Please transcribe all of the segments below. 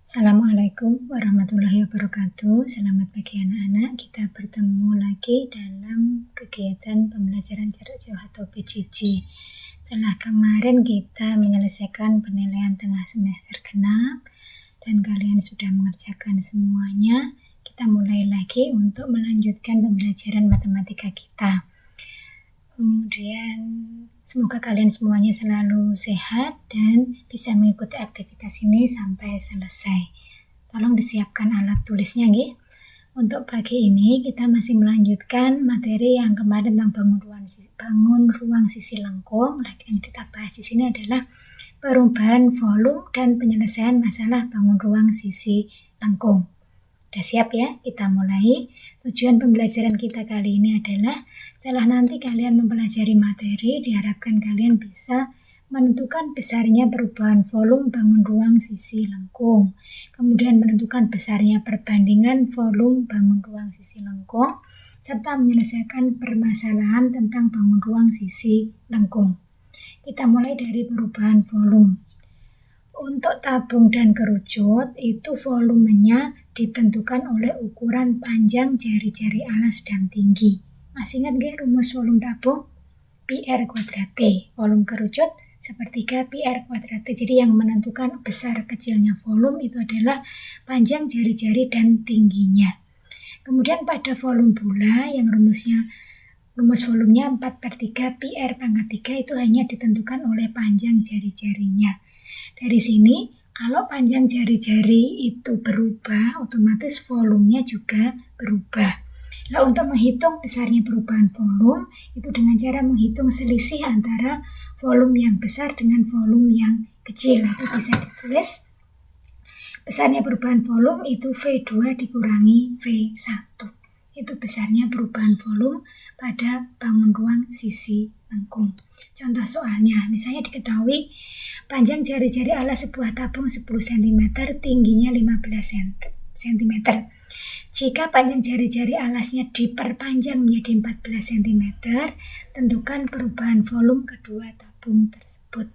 Assalamualaikum warahmatullahi wabarakatuh. Selamat pagi anak-anak. Kita bertemu lagi dalam kegiatan pembelajaran jarak jauh atau PJJ. Setelah kemarin kita menyelesaikan penilaian tengah semester genap dan kalian sudah mengerjakan semuanya, kita mulai lagi untuk melanjutkan pembelajaran matematika kita. Kemudian semoga kalian semuanya selalu sehat dan bisa mengikuti aktivitas ini sampai selesai. Tolong disiapkan alat tulisnya, nggih. Untuk pagi ini kita masih melanjutkan materi yang kemarin tentang bangun ruang sisi lengkung. Yang kita bahas di sini adalah perubahan volume dan penyelesaian masalah bangun ruang sisi lengkung. Udah siap ya? Kita mulai. Tujuan pembelajaran kita kali ini adalah setelah nanti kalian mempelajari materi, diharapkan kalian bisa menentukan besarnya perubahan volume bangun ruang sisi lengkung. Kemudian menentukan besarnya perbandingan volume bangun ruang sisi lengkung, serta menyelesaikan permasalahan tentang bangun ruang sisi lengkung. Kita mulai dari perubahan volume. Untuk tabung dan kerucut, itu volumenya ditentukan oleh ukuran panjang jari-jari alas dan tinggi. Masih ingat nggih rumus volume tabung? PR kuadrat T. Volume kerucut sepertiga PR kuadrat T. Jadi yang menentukan besar kecilnya volume itu adalah panjang jari-jari dan tingginya. Kemudian pada volume bola yang rumus volumenya 4/3 PR pangkat 3 itu hanya ditentukan oleh panjang jari-jarinya. Dari sini, kalau panjang jari-jari itu berubah, otomatis volumenya juga berubah. Nah, untuk menghitung besarnya perubahan volume, itu dengan cara menghitung selisih antara volume yang besar dengan volume yang kecil. Itu bisa ditulis, besarnya perubahan volume itu V2 dikurangi V1. Itu besarnya perubahan volume pada bangun ruang sisi lengkung. Contoh soalnya, misalnya diketahui panjang jari-jari alas sebuah tabung 10 cm, tingginya 15 cm. Jika panjang jari-jari alasnya diperpanjang menjadi 14 cm, tentukan perubahan volume kedua tabung tersebut.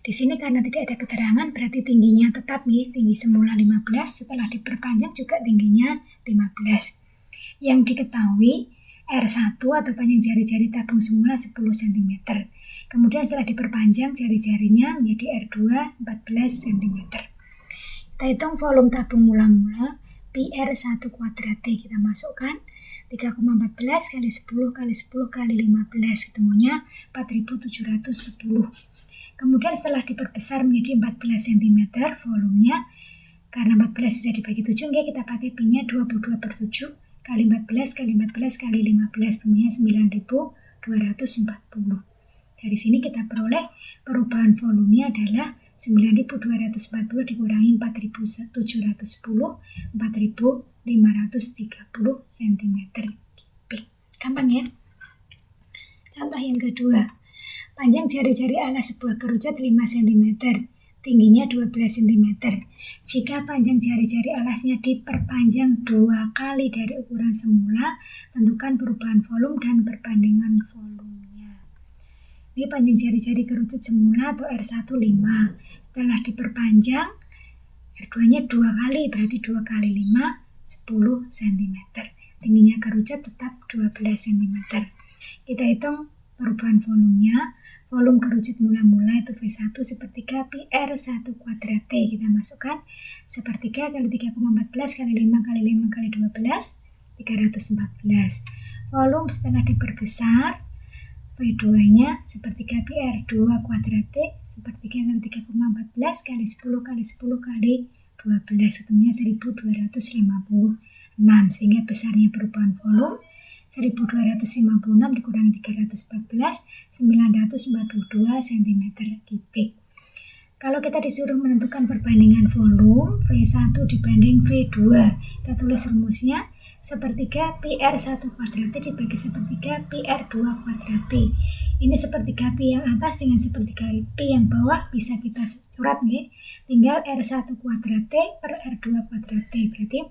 Di sini karena tidak ada keterangan, berarti tingginya tetap nih, tinggi semula 15, setelah diperpanjang juga tingginya 15. Yang diketahui R1 atau panjang jari-jari tabung semula 10 cm. Kemudian setelah diperpanjang jari-jarinya menjadi R2 14 cm. Kita hitung volume tabung mula-mula PR1 kuadrat T kita masukkan 3,14 kali 10 kali 10 kali 15 ketemunya 4710. Kemudian setelah diperbesar menjadi 14 cm volumenya, karena 14 bisa dibagi 7, kita pakai pi-nya 22/7 kali 14 kali 14 kali 15 temunya 9240. Dari sini kita peroleh perubahan volumenya adalah 9240 dikurangi 4710, 4530 cm3. Gampang ya? Contoh yang kedua. Panjang jari-jari alas sebuah kerucut 5 cm, tingginya 12 cm. Jika panjang jari-jari alasnya diperpanjang 2 kali dari ukuran semula, tentukan perubahan volume dan perbandingan volumenya. Ini panjang jari-jari kerucut semula atau R1 5. Setelah diperpanjang, R2-nya 2 kali, berarti 2 kali 5, 10 cm. Tingginya kerucut tetap 12 cm. Kita hitung perubahan volumenya. Volume kerucut mula-mula itu V1 sepertiga PR1 kuadrat T. Kita masukkan sepertiga kali 3,14 kali 5 kali 5 kali 12, 314. Volume setelah diperbesar, V2-nya sepertiga PR2 kuadrat T, sepertiga kali 3,14 kali 10 kali 10 kali 12, ketemunya 1256. Sehingga besarnya perubahan volume 1256 dikurangi 314, 942 cm3. Kalau kita disuruh menentukan perbandingan volume V1 dibanding V2, kita tulis rumusnya sepertiga PR1 kuadrat T dibagi sepertiga PR2 kuadrat T. Ini sepertiga P yang atas dengan sepertiga P yang bawah bisa kita coret nih. Tinggal R1 kuadrat T per R2 kuadrat T. Berarti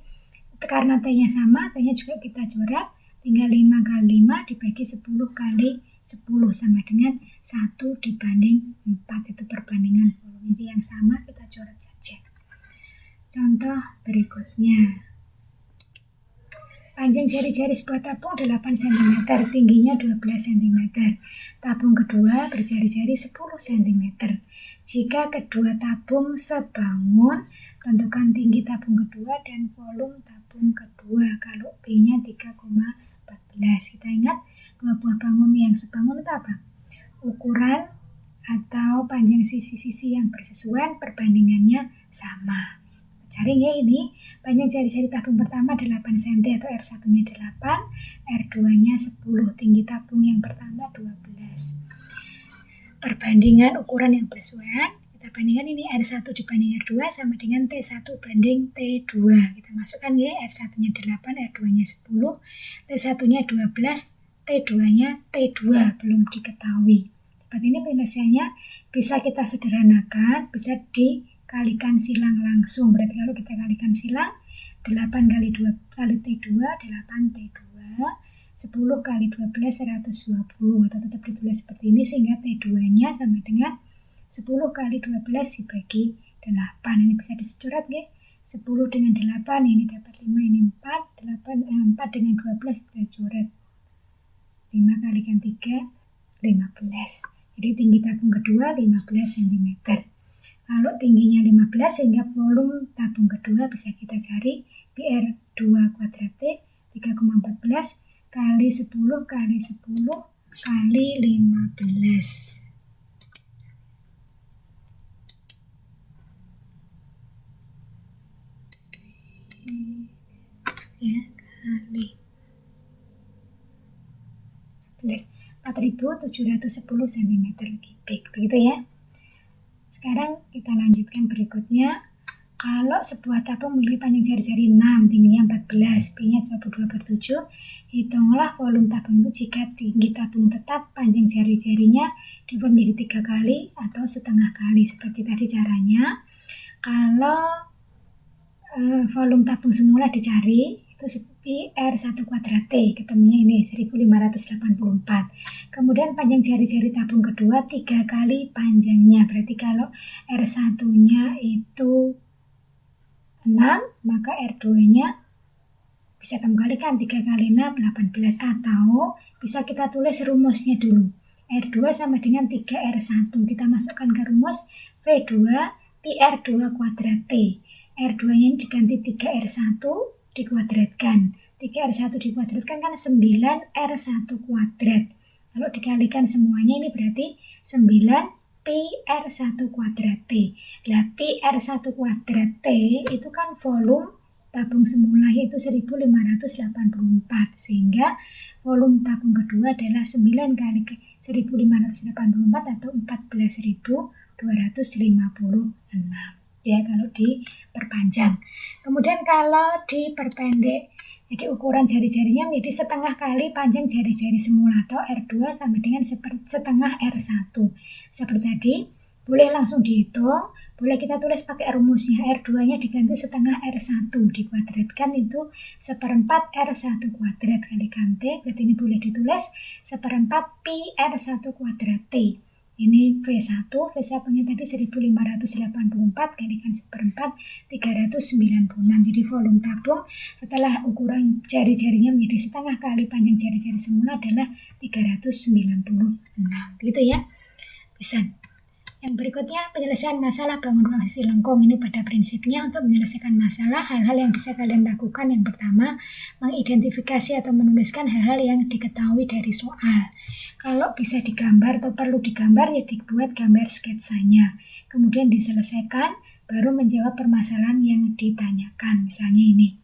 karena T-nya sama, T-nya juga kita coret. Tinggal 5 kali 5 dibagi 10 kali 10 sama dengan 1 dibanding 4. Itu perbandingan volume. Jadi yang sama kita coret saja. Contoh berikutnya. Panjang jari-jari sebuah tabung 8 cm, tingginya 12 cm. Tabung kedua berjari-jari 10 cm. Jika kedua tabung sebangun, tentukan tinggi tabung kedua dan volume tabung kedua. Kalau B-nya 3,14. Kita ingat, dua buah bangun yang sebangun itu apa? Ukuran atau panjang sisi-sisi yang bersesuaian, perbandingannya sama. Cari ya ini, panjang jari-jari tabung pertama 8 cm atau R1-nya 8, R2-nya 10, tinggi tabung yang pertama 12. Perbandingan ukuran yang bersesuaian, kita bandingkan ini R1 dibanding R2 sama dengan T1 banding T2. Kita masukkan ya, R1-nya 8, R2-nya 10, T1-nya 12, T2-nya T2, belum diketahui. Seperti ini penyelesaiannya bisa kita sederhanakan, bisa dikalikan silang langsung. Berarti kalau kita kalikan silang, 8 kali 2 kali T2, 8 T2, 10 kali 12, 120. Atau tetap ditulis seperti ini sehingga T2-nya sama dengan 10 kali 12 dibagi 8. Ini bisa dicoret ya. 10 dengan 8, ini dapat 5, ini 4. 4 dengan 12 bisa dicoret. 5 kalikan 3, 15. Jadi tinggi tabung kedua 15 cm. Kalau tingginya 15 sehingga volume tabung kedua bisa kita cari PR2 kuadrat T 3,14 kali 10 kali 10 kali 15. Ya, kali 4.710 cm kubik, begitu ya. Sekarang kita lanjutkan berikutnya. Kalau sebuah tabung memiliki panjang jari-jari 6, tingginya 14, B-nya 22/7, hitunglah volume tabung itu jika tinggi tabung tetap panjang jari-jarinya diubah menjadi 3 kali atau setengah kali. Seperti tadi caranya, kalau volume tabung semula dicari, itu PR1 kuadrat T, ketemunya ini 1584. Kemudian panjang jari-jari tabung kedua 3 kali panjangnya, berarti kalau R1-nya itu 6, maka R2-nya bisa kamu kalikan 3 kali 6, 18. Atau bisa kita tulis rumusnya dulu. R2 sama dengan 3R1. Kita masukkan ke rumus V2 PR2 kuadrat T. R2-nya ini diganti 3R1 dikuadratkan. 3R1 dikuadratkan kan 9R1 kuadrat. Kalau dikalikan semuanya ini berarti 9 PR1 kuadrat T. Nah, PR1 kuadrat T itu kan volume tabung semula yaitu 1584. Sehingga volume tabung kedua adalah 9 kali 1584 atau 14.256. Ya, kalau diperpanjang. Kemudian kalau diperpendek, jadi ukuran jari-jarinya menjadi setengah kali panjang jari-jari semula atau R2 sama dengan setengah R1. Seperti tadi, boleh langsung dihitung, boleh kita tulis pakai rumusnya. R2-nya diganti setengah R1 dikuadratkan itu 1/4 R1 kuadrat kalikan T, berarti ini boleh ditulis 1/4 pi R1 kuadrat T. Ini V1, V1-nya tadi 1584 kalikan 1/4, 396. Jadi volume tabung setelah ukuran jari-jarinya menjadi setengah kali panjang jari-jari semula adalah 396. Gitu ya. Bisa. Yang berikutnya, penyelesaian masalah bangun ruang sisi lengkung. Ini pada prinsipnya untuk menyelesaikan masalah, hal-hal yang bisa kalian lakukan. Yang pertama, mengidentifikasi atau menuliskan hal-hal yang diketahui dari soal. Kalau bisa digambar atau perlu digambar, ya dibuat gambar sketsanya. Kemudian diselesaikan, baru menjawab permasalahan yang ditanyakan. Misalnya ini.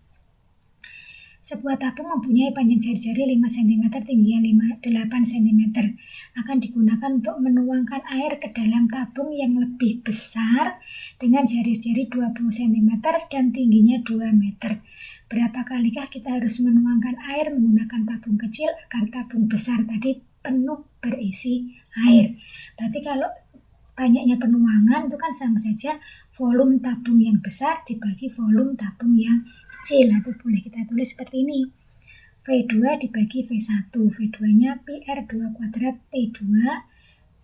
Sebuah tabung mempunyai panjang jari-jari 5 cm, tingginya 8 cm. Akan digunakan untuk menuangkan air ke dalam tabung yang lebih besar dengan jari-jari 20 cm dan tingginya 2 meter. Berapa kalikah kita harus menuangkan air menggunakan tabung kecil agar tabung besar tadi penuh berisi air? Berarti kalau banyaknya penuangan itu kan sama saja volume tabung yang besar dibagi volume tabung yang kecil, atau boleh kita tulis seperti ini. V2 dibagi V1, V2-nya PR2 kuadrat T2,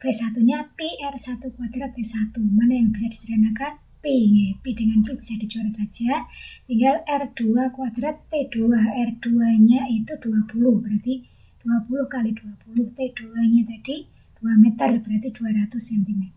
V1-nya PR1 kuadrat T1. Mana yang bisa disederhanakan? P. P dengan P bisa dicoret saja. Tinggal R2 kuadrat T2. R2-nya itu 20, berarti 20 kali 20. T2-nya tadi 2 meter, berarti 200 cm.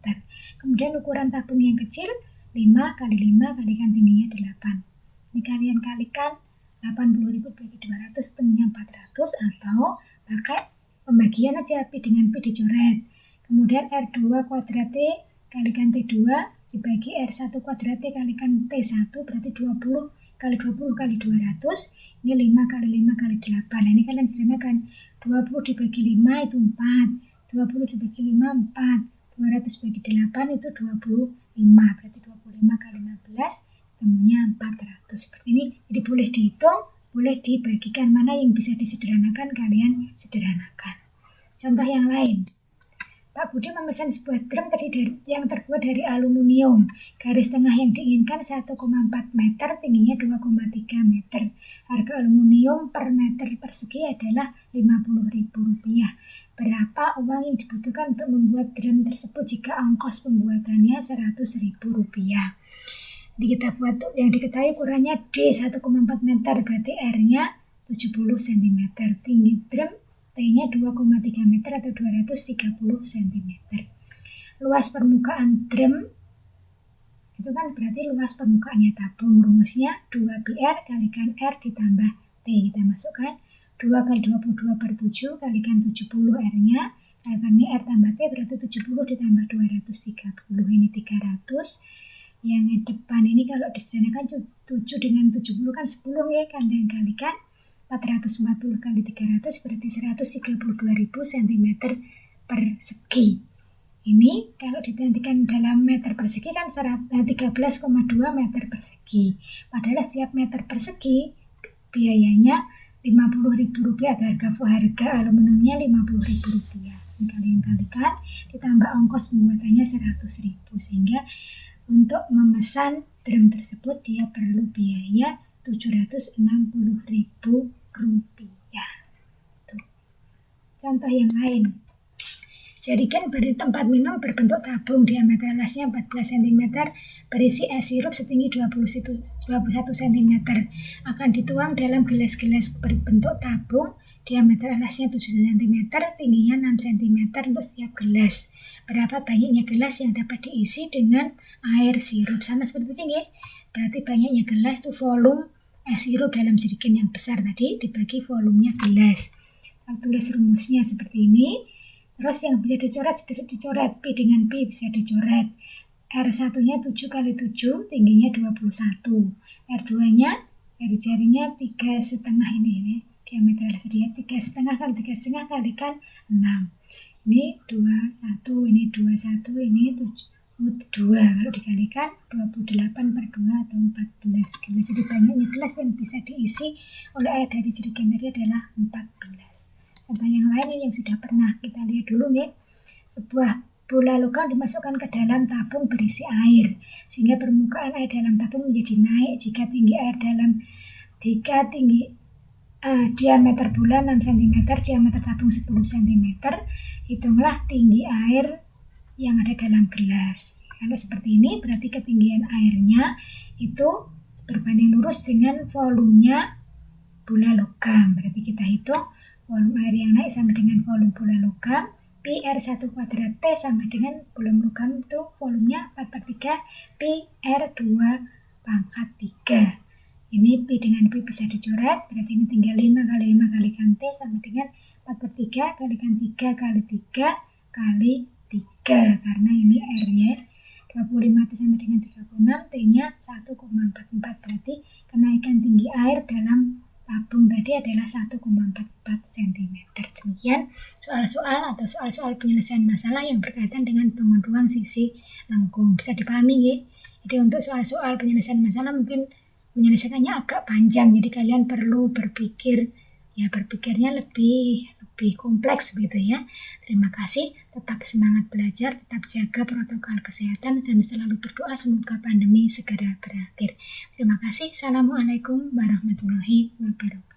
Kemudian ukuran tabung yang kecil, 5 kali 5 kalikan tingginya 8. Ini kalian kalikan 80.000 bagi 200, temunya 400, atau pakai pembagian aja, P dengan P dicoret. Kemudian R2 kuadrat T kalikan T2 dibagi R1 kuadrat T kalikan T1, berarti 20 kali 20 kali 200. Ini 5 kali 5 kali 8. Nah, ini kalian sederhanakan. 20 dibagi 5 itu 4. 20 dibagi 5, 4. 200 bagi 8 itu 25. Berarti 25 kali 15, temunya 400. Seperti ini. Jadi boleh dihitung, boleh dibagikan. Mana yang bisa disederhanakan, kalian sederhanakan. Contoh yang lain. Pak Budi memesan sebuah drum yang terbuat dari aluminium. Garis tengah yang diinginkan 1,4 meter, tingginya 2,3 meter. Harga aluminium per meter persegi adalah Rp50.000. Berapa uang yang dibutuhkan untuk membuat drum tersebut jika ongkos pembuatannya Rp100.000? Jadi kita buat yang diketahui ukurannya D 1,4 meter, berarti R-nya 70 cm. Tinggi drum T-nya 2,3 meter atau 230 cm. Luas permukaan drum itu kan berarti luas permukaannya tabung. Rumusnya 2πr kalikan R ditambah T. Kita masukkan 2 kali 22 per 7 kalikan 70 R-nya. Kalikan ini R tambah T berarti 70 ditambah 230. Ini 300. Yang depan ini kalau disederhanakan 7 dengan 70 kan 10 ya. Kalian kalikan 440 kali 300 berarti 132.000 cm persegi. Ini kalau ditentukan dalam meter persegi kan 13,2 meter persegi. Padahal setiap meter persegi biayanya Rp50.000 atau harga aluminiumnya Rp50.000. Ini kalian kalikan ditambah ongkos pembuatannya Rp100.000, sehingga untuk memesan drum tersebut dia perlu biaya Rp760.000. Tuh. Contoh yang lain. Jadikan beri tempat minum berbentuk tabung, diameter alasnya 14 cm, berisi es sirup setinggi 21 cm. Akan dituang dalam gelas-gelas berbentuk tabung, diameter alasnya 7 cm, tingginya 6 cm untuk setiap gelas. Berapa banyaknya gelas yang dapat diisi dengan air sirup? Sama seperti ini, berarti banyaknya gelas itu volume es sirup dalam jerigen yang besar tadi dibagi volumenya gelas. Kita tulis rumusnya seperti ini. Terus yang bisa dicoret P dengan P bisa dicoret. R1-nya 7 kali 7, tingginya 21. R2-nya dari jarinya 3,5 ini diameter alas dia 3,5 kali 3,5 kalikan 6. Ini 21, ini 21, ini 2. Kalau dikalikan 28 per 2 atau 14 gelas. Jadi banyaknya gelas yang bisa diisi oleh air dari jerigen tadi adalah 14. Contoh yang lain yang sudah pernah kita lihat dulu nih. Sebuah bola logam dimasukkan ke dalam tabung berisi air, sehingga permukaan air dalam tabung menjadi naik jika diameter bola 6 cm, diameter tabung 10 cm. Hitunglah tinggi air yang ada dalam gelas. Kalau seperti ini berarti ketinggian airnya itu berbanding lurus dengan volumenya bola logam. Berarti kita hitung volume air yang naik sama dengan volume bola logam. Pi R1 kuadrat T sama dengan volume logam itu volumenya 4/3 Pi R2 pangkat 3. Ini Pi dengan Pi bisa dicoret, berarti ini tinggal 5 kali 5 kalikan T sama dengan 4/3 kalikan 3 kali 3 kali 3. Karena ini R-nya 25 T sama dengan 36, T-nya 1,44. Berarti kenaikan tinggi air dalam tabung tadi adalah 1,44 cm. Demikian soal-soal atau soal-soal penyelesaian masalah yang berkaitan dengan pengunduhan sisi lengkung. Bisa dipahami ya? Jadi untuk soal-soal penyelesaian masalah mungkin menyelesaikannya agak panjang. Jadi kalian perlu berpikirnya lebih kompleks begitu ya. Terima kasih. Tetap semangat belajar, tetap jaga protokol kesehatan dan selalu berdoa semoga pandemi segera berakhir. Terima kasih. Assalamualaikum warahmatullahi wabarakatuh.